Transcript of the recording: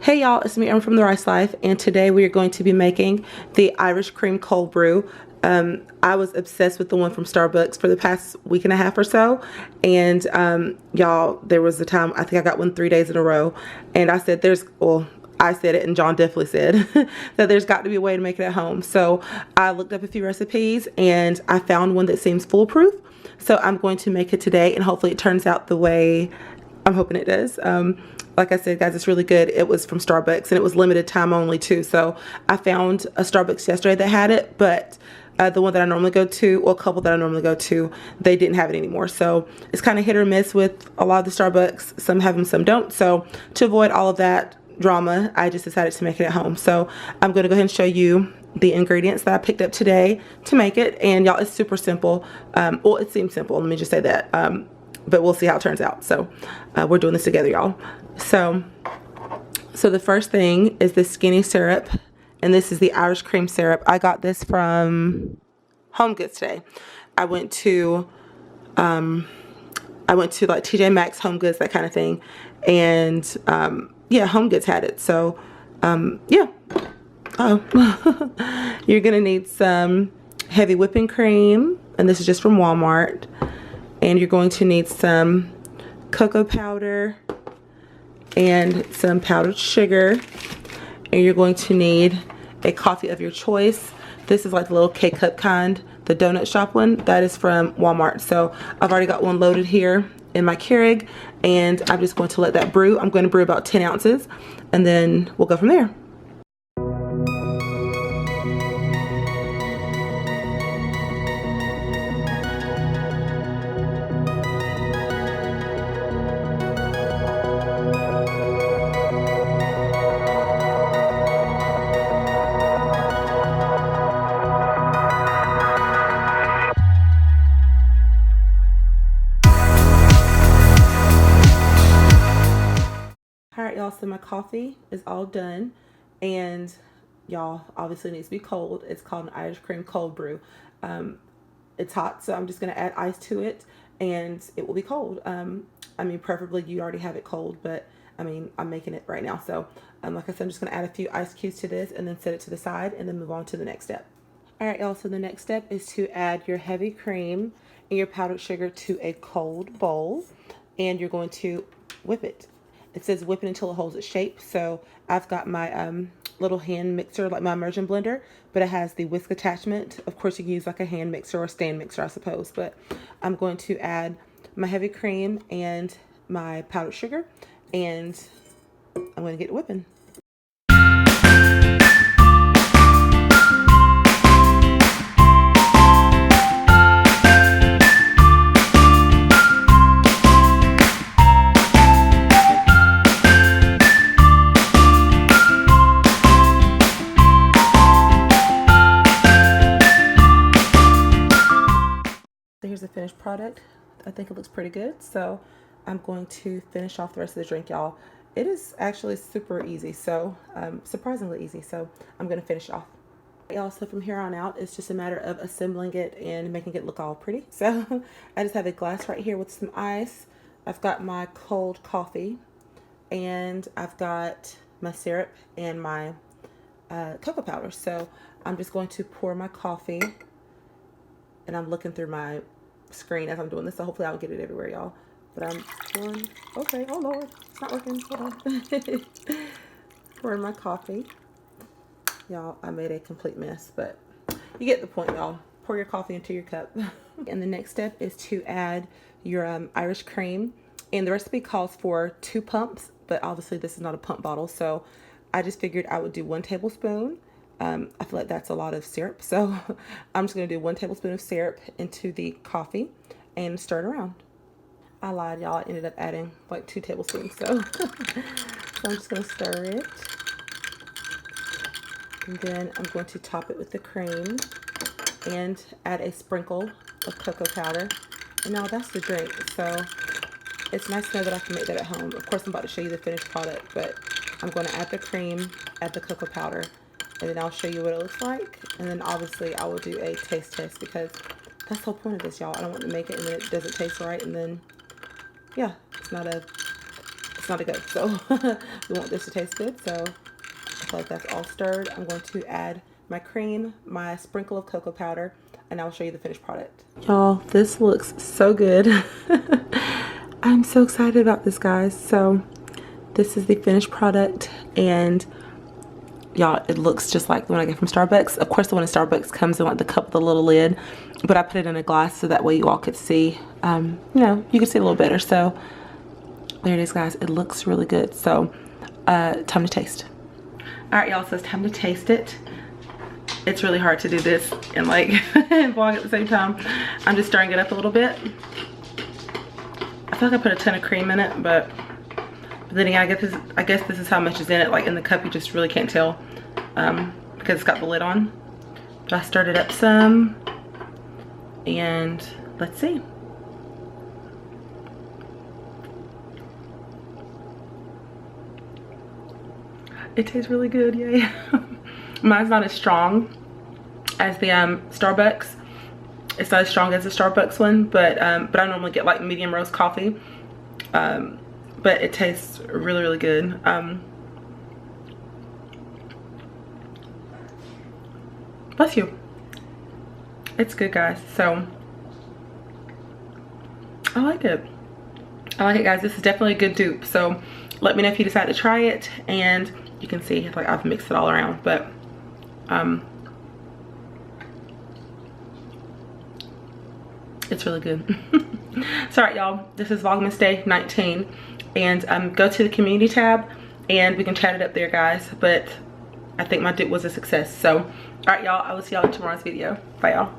Hey y'all, it's me, I'm from The Rice Life, and today we are going to be making the Irish cream cold brew. I was obsessed with the one from Starbucks for the past week and a half or so, and y'all, there was a time, I think I got one 3 days in a row, and I said I said it and John definitely said that there's got to be a way to make it at home. So I looked up a few recipes and I found one that seems foolproof. So I'm going to make it today, and hopefully it turns out the way I'm hoping it does. Like I said, guys, it's really good. It was from Starbucks and it was limited time only too. So I found a Starbucks yesterday that had it, but the one that I normally go to, or a couple that I normally go to, they didn't have it anymore. So it's kind of hit or miss with a lot of the Starbucks. Some have them, some don't. So to avoid all of that drama, I just decided to make it at home. So I'm going to go ahead and show you the ingredients that I picked up today to make it. And y'all, it's super simple. Well, it seems simple. Let me just say that. But we'll see how it turns out. So we're doing this together, y'all. So the first thing is the skinny syrup, and this is the Irish cream syrup. I got this from Home Goods today. I went to like TJ Maxx, Home Goods, that kind of thing, and yeah, Home Goods had it. So yeah. Oh, you're gonna need some heavy whipping cream, and this is just from Walmart. And you're going to need some cocoa powder and some powdered sugar. And you're going to need a coffee of your choice. This is like the little K-cup kind, the donut shop one. That is from Walmart. So I've already got one loaded here in my Keurig, and I'm just going to let that brew. I'm going to brew about 10 ounces, and then we'll go from there. Alright y'all, so my coffee is all done, and y'all, obviously it needs to be cold. It's called an Irish cream cold brew. It's hot, so I'm just going to add ice to it, and it will be cold. I mean, preferably you already have it cold, but I mean, I'm making it right now. So like I said, I'm just going to add a few ice cubes to this and then set it to the side and then move on to the next step. Alright y'all, so the next step is to add your heavy cream and your powdered sugar to a cold bowl, and you're going to whip it. It says whip it until it holds its shape. So I've got my little hand mixer, like my immersion blender, but it has the whisk attachment. Of course, you can use like a hand mixer or a stand mixer, I suppose. But I'm going to add my heavy cream and my powdered sugar, and I'm going to get it whipping. Here's the finished product. I think it looks pretty good, so I'm going to finish off the rest of the drink, y'all. It is actually super easy, so surprisingly easy, so I'm going to finish off. Y'all, so from here on out, it's just a matter of assembling it and making it look all pretty. So I just have a glass right here with some ice. I've got my cold coffee, and I've got my syrup and my cocoa powder. So I'm just going to pour my coffee, and I'm looking through my screen as I'm doing this, so hopefully I'll get it everywhere, y'all. But I'm pouring, okay, oh Lord, it's not working, hold on. Pouring my coffee. Y'all, I made a complete mess, but you get the point, y'all. Pour your coffee into your cup. And the next step is to add your Irish cream. And the recipe calls for 2 pumps, but obviously this is not a pump bottle, so I just figured I would do 1 tablespoon. I feel like that's a lot of syrup, so I'm just going to do 1 tablespoon of syrup into the coffee and stir it around. I lied, y'all. I ended up adding like 2 tablespoons, so, so I'm just going to stir it. And then I'm going to top it with the cream and add a sprinkle of cocoa powder. And now that's the drink, so it's nice to know that I can make that at home. Of course, I'm about to show you the finished product, but I'm going to add the cream, add the cocoa powder, and then I'll show you what it looks like. And then obviously I will do a taste test, because that's the whole point of this, y'all. I don't want to make it and then it doesn't taste right, and then yeah, it's it's not a good. So we want this to taste good. So I feel like that's all stirred. I'm going to add my cream, my sprinkle of cocoa powder, and I'll show you the finished product. Y'all, this looks so good. I'm so excited about this, guys. So this is the finished product, and y'all, it looks just like the one I get from Starbucks. Of course, the one in Starbucks comes in like the cup with the little lid, but I put it in a glass so that way you all could see, you know, you could see a little better. So there it is, guys. It looks really good. So time to taste. All right, y'all, so it's time to taste it. It's really hard to do this and like and vlog at the same time. I'm just stirring it up a little bit. I feel like I put a ton of cream in it, but then again, I guess this is how much is in it. Like in the cup, you just really can't tell because it's got the lid on. But I stirred it up some, and let's see. It tastes really good, yay. Mine's not as strong as the Starbucks. It's not as strong as the Starbucks one, but I normally get like medium roast coffee. But it tastes really, really good. Bless you. It's good, guys. So I like it. I like it, guys. This is definitely a good dupe. So let me know if you decide to try it. And you can see like I've mixed it all around, but it's really good. So alright, y'all, this is Vlogmas Day 19, and go to the community tab and we can chat it up there, guys. But I think my dupe was a success. So alright, y'all, I will see y'all in tomorrow's video. Bye, y'all.